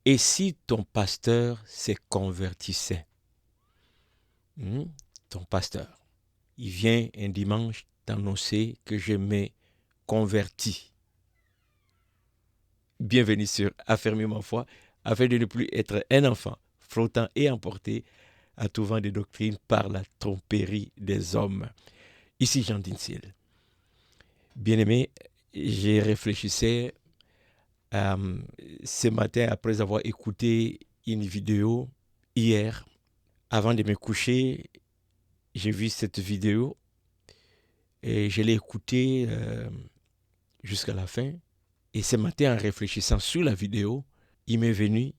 Et si ton pasteur se convertissait? Ton pasteur, il vient un dimanche t'annoncer que je me convertis. Bienvenue sur Affermir ma foi, afin de ne plus être un enfant flottant et emporté à tout vent de doctrine par la tromperie des hommes. Ici Jean Dinsil. Bien-aimé, j'ai réfléchissais ce matin après avoir écouté une vidéo hier. Avant de me coucher, j'ai vu cette vidéo et je l'ai écoutée jusqu'à la fin. Et ce matin, en réfléchissant sur la vidéo, il m'est venu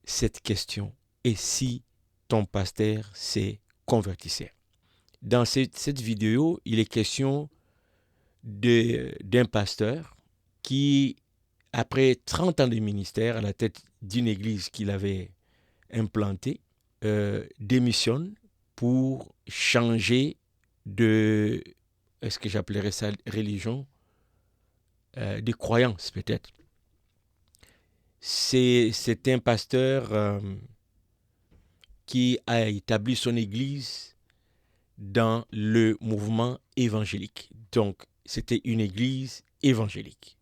cette question. Et si ton pasteur se convertissait? Dans cette vidéo, il est question d'un pasteur qui, après 30 ans de ministère à la tête d'une église qu'il avait implantée, démissionne pour changer de, est-ce que j'appellerais ça religion, de croyance peut-être. C'est un pasteur qui a établi son église dans le mouvement évangélique. Donc, c'était une église évangélique.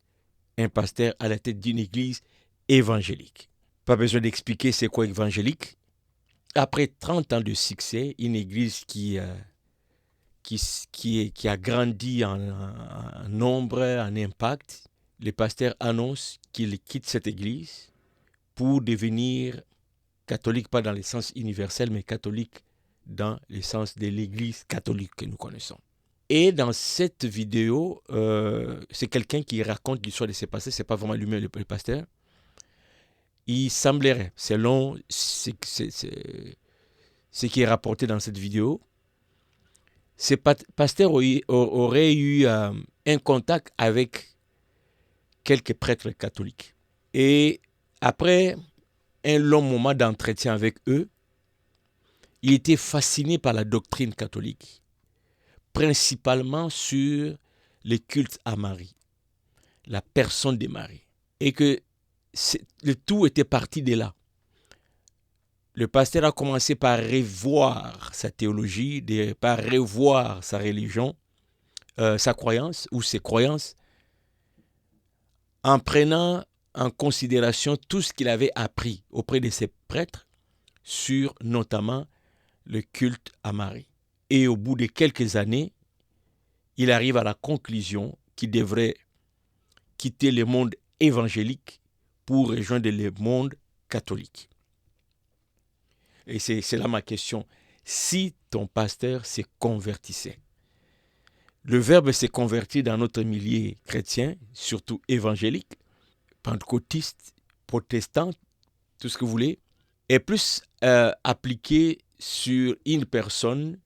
Un pasteur à la tête d'une église évangélique. Pas besoin d'expliquer c'est quoi évangélique. Après 30 ans de succès, une église qui a grandi en nombre, en impact, le pasteur annonce qu'il quitte cette église pour devenir catholique, pas dans le sens universel, mais catholique dans le sens de l'église catholique que nous connaissons. Et dans cette vidéo, c'est quelqu'un qui raconte l'histoire de ce passé, c'est pas vraiment lui-même le pasteur. Il semblerait, selon ce qui est rapporté dans cette vidéo, ce pasteur aurait eu un contact avec quelques prêtres catholiques. Et après un long moment d'entretien avec eux, il était fasciné par la doctrine catholique, principalement sur le culte à Marie, la personne de Marie. Et que le tout était parti de là. Le pasteur a commencé par revoir sa théologie, par revoir sa religion, sa croyance ou ses croyances, en prenant en considération tout ce qu'il avait appris auprès de ses prêtres sur notamment le culte à Marie. Et au bout de quelques années, il arrive à la conclusion qu'il devrait quitter le monde évangélique pour rejoindre le monde catholique. Et c'est là ma question. Si ton pasteur se convertissait? Le verbe se convertir dans notre milieu chrétien, surtout évangélique, pentecôtiste, protestant, tout ce que vous voulez, est plus appliqué sur une personne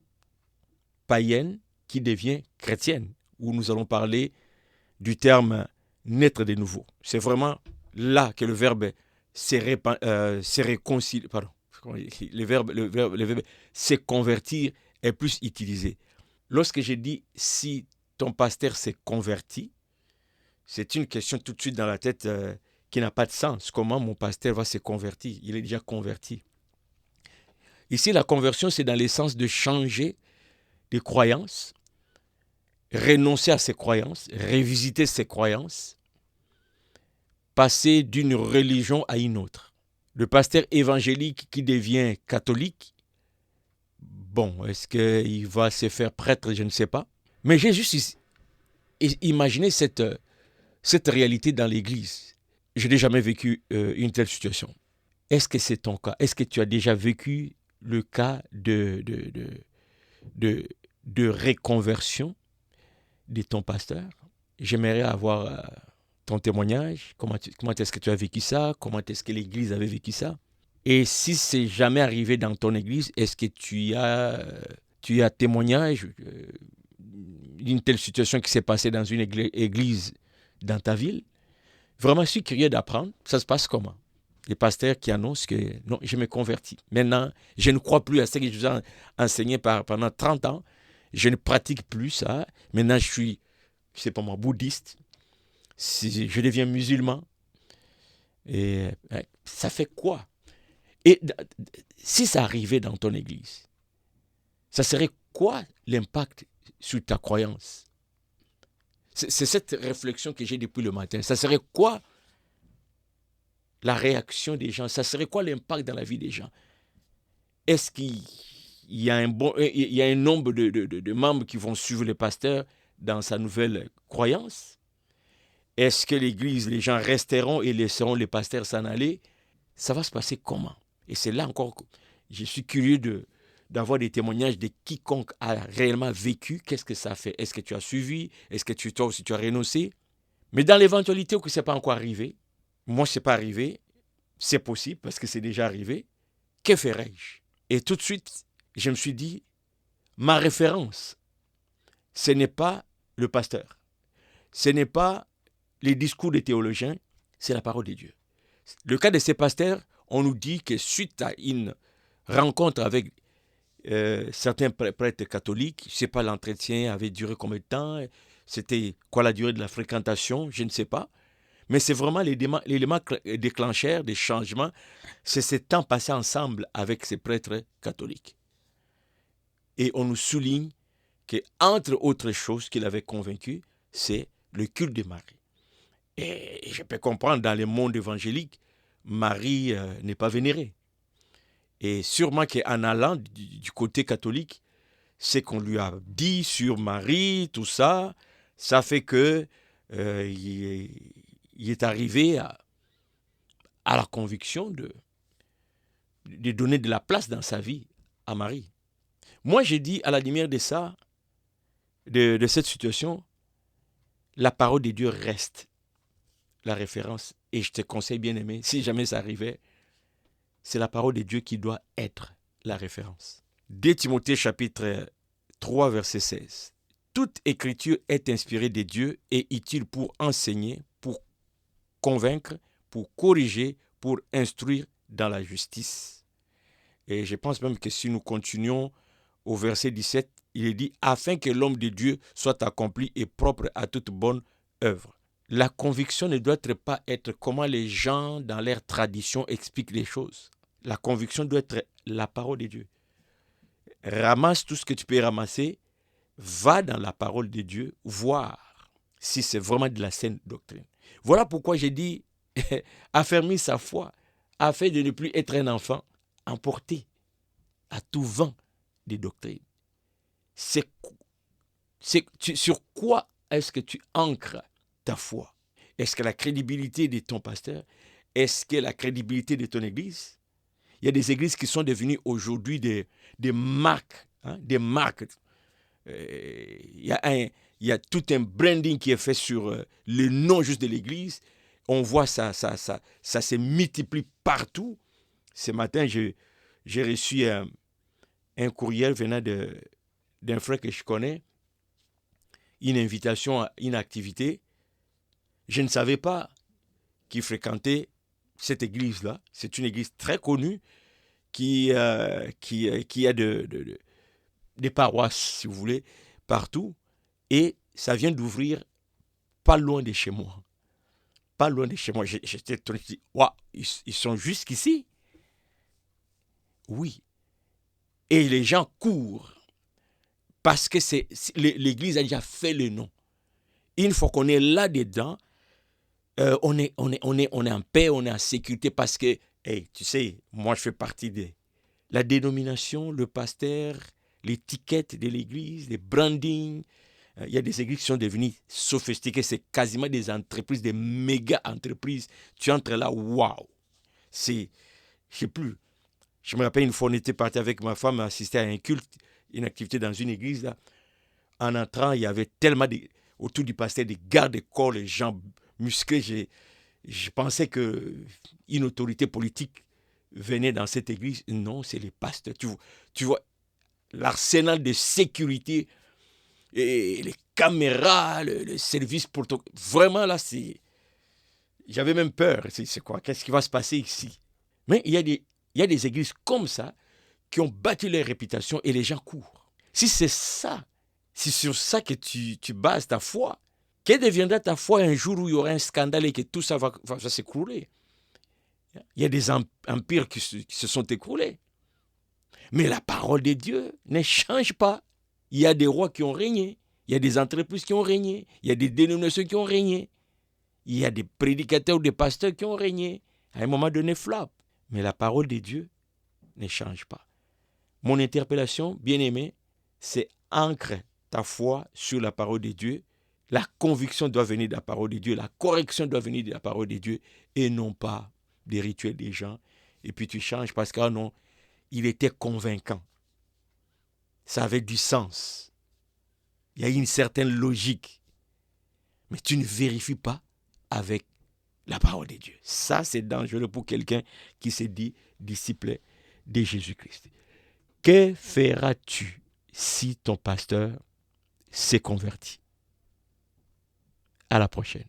païenne qui devient chrétienne, où nous allons parler du terme naître de nouveau. C'est vraiment là que le verbe se réconcilie. Pardon. Le verbe se convertir est plus utilisé. Lorsque je dis si ton pasteur s'est converti, c'est une question tout de suite dans la tête qui n'a pas de sens. Comment mon pasteur va se convertir? Il est déjà converti. Ici, la conversion, c'est dans le sens de changer de croyances, renoncer à ses croyances, revisiter ses croyances, passer d'une religion à une autre. Le pasteur évangélique qui devient catholique, bon, est-ce qu'il va se faire prêtre? Je ne sais pas. Mais j'ai juste imaginé cette réalité dans l'Église. Je n'ai jamais vécu une telle situation. Est-ce que c'est ton cas? Est-ce que tu as déjà vécu le cas de reconversion de ton pasteur? J'aimerais avoir ton témoignage. Comment est-ce que tu as vécu ça? Comment est-ce que l'Église avait vécu ça? Et si c'est jamais arrivé dans ton Église, est-ce que tu as témoignage d'une telle situation qui s'est passée dans une église dans ta ville? Vraiment, je suis curieux d'apprendre. Ça se passe comment? Les pasteurs qui annoncent que non, je me convertis. Maintenant, je ne crois plus à ce que je vous ai enseigné pendant 30 ans. Je ne pratique plus ça. Maintenant, je suis, c'est pas moi, bouddhiste. Je deviens musulman. Et ça fait quoi? Et si ça arrivait dans ton église, ça serait quoi l'impact sur ta croyance? C'est cette réflexion que j'ai depuis le matin. Ça serait quoi la réaction des gens? Ça serait quoi l'impact dans la vie des gens? Est-ce qu'il y a un nombre de membres qui vont suivre le pasteur dans sa nouvelle croyance? Est-ce que l'église, les gens resteront et laisseront les pasteurs s'en aller? Ça va se passer comment? Et c'est là encore que je suis curieux d'avoir des témoignages de quiconque a réellement vécu. Qu'est-ce que ça fait? Est-ce que tu as suivi? Est-ce que toi aussi tu as renoncé? Mais dans l'éventualité où ce n'est pas encore arrivé, moi ce n'est pas arrivé, c'est possible parce que c'est déjà arrivé, que ferais-je? Et tout de suite, je me suis dit, ma référence, ce n'est pas le pasteur, ce n'est pas les discours des théologiens, c'est la parole de Dieu. Le cas de ces pasteurs, on nous dit que suite à une rencontre avec certains prêtres catholiques, je ne sais pas l'entretien avait duré combien de temps, c'était quoi la durée de la fréquentation, je ne sais pas, mais c'est vraiment l'élément déclencheur des changements, c'est ce temps passé ensemble avec ces prêtres catholiques. Et on nous souligne qu'entre autres choses qu'il avait convaincu, c'est le culte de Marie. Et je peux comprendre, dans le monde évangélique, Marie n'est pas vénérée. Et sûrement qu'en allant du côté catholique, ce qu'on lui a dit sur Marie, tout ça, ça fait que il est arrivé à la conviction de donner de la place dans sa vie à Marie. Moi, j'ai dit, à la lumière de ça, de cette situation, la parole de Dieu reste la référence. Et je te conseille, bien aimé, si jamais ça arrivait, c'est la parole de Dieu qui doit être la référence. 2 Timothée chapitre 3, verset 16. Toute écriture est inspirée de Dieu et utile pour enseigner, pour convaincre, pour corriger, pour instruire dans la justice. Et je pense même que si nous continuons au verset 17, il est dit « Afin que l'homme de Dieu soit accompli et propre à toute bonne œuvre ». La conviction ne doit pas être comment les gens dans leur tradition expliquent les choses. La conviction doit être la parole de Dieu. Ramasse tout ce que tu peux ramasser, va dans la parole de Dieu, voir si c'est vraiment de la saine doctrine. Voilà pourquoi j'ai dit affermir sa foi, afin de ne plus être un enfant emporté à tout vent des doctrines. Sur quoi est-ce que tu ancres ta foi? Est-ce que la crédibilité de ton pasteur? Est-ce que la crédibilité de ton église? Il y a des églises qui sont devenues aujourd'hui des marques. Des marques. Il y a tout un branding qui est fait sur le nom juste de l'église. On voit ça se multiplie partout. Ce matin, j'ai reçu un courriel venant d'un frère que je connais, une invitation à une activité. Je ne savais pas qu'il fréquentait cette église-là. C'est une église très connue qui a des paroisses, si vous voulez, partout. Et ça vient d'ouvrir pas loin de chez moi. Pas loin de chez moi. J'étais étonné. Je dis, waouh, ils sont jusqu'ici? Oui. Et les gens courent parce que l'église a déjà fait le nom. Une fois qu'on est là-dedans, on est en paix, on est en sécurité parce que, hey, tu sais, moi je fais partie de la dénomination, le pasteur, l'étiquette de l'église, les brandings. Il y a des églises qui sont devenues sophistiquées, c'est quasiment des entreprises, des méga entreprises. Tu entres là, waouh! C'est, je sais plus. Je me rappelle une fois, on était parti avec ma femme assister à un culte, une activité dans une église. Là. En entrant, il y avait tellement autour du pasteur des gardes-corps, les gens musclés. Je pensais qu'une autorité politique venait dans cette église. Non, c'est les pasteurs. Tu vois l'arsenal de sécurité, et les caméras, le service protocole. Vraiment, là, j'avais même peur. C'est quoi? Qu'est-ce qui va se passer ici? Mais il y a des églises comme ça qui ont bâti leur réputation et les gens courent. Si c'est ça, si c'est sur ça que tu bases ta foi, quelle deviendra ta foi un jour où il y aura un scandale et que tout ça va s'écrouler? Il y a des empires qui se sont écroulés. Mais la parole de Dieu ne change pas. Il y a des rois qui ont régné. Il y a des entreprises qui ont régné. Il y a des dénominations qui ont régné. Il y a des prédicateurs ou des pasteurs qui ont régné. À un moment donné, flop. Mais la parole de Dieu ne change pas. Mon interpellation, bien-aimé, c'est ancre ta foi sur la parole de Dieu. La conviction doit venir de la parole de Dieu. La correction doit venir de la parole de Dieu et non pas des rituels des gens. Et puis tu changes parce que non, il était convaincant. Ça avait du sens. Il y a une certaine logique. Mais tu ne vérifies pas avec la parole de Dieu. Ça, c'est dangereux pour quelqu'un qui se dit disciple de Jésus-Christ. Que feras-tu si ton pasteur s'est converti? À la prochaine.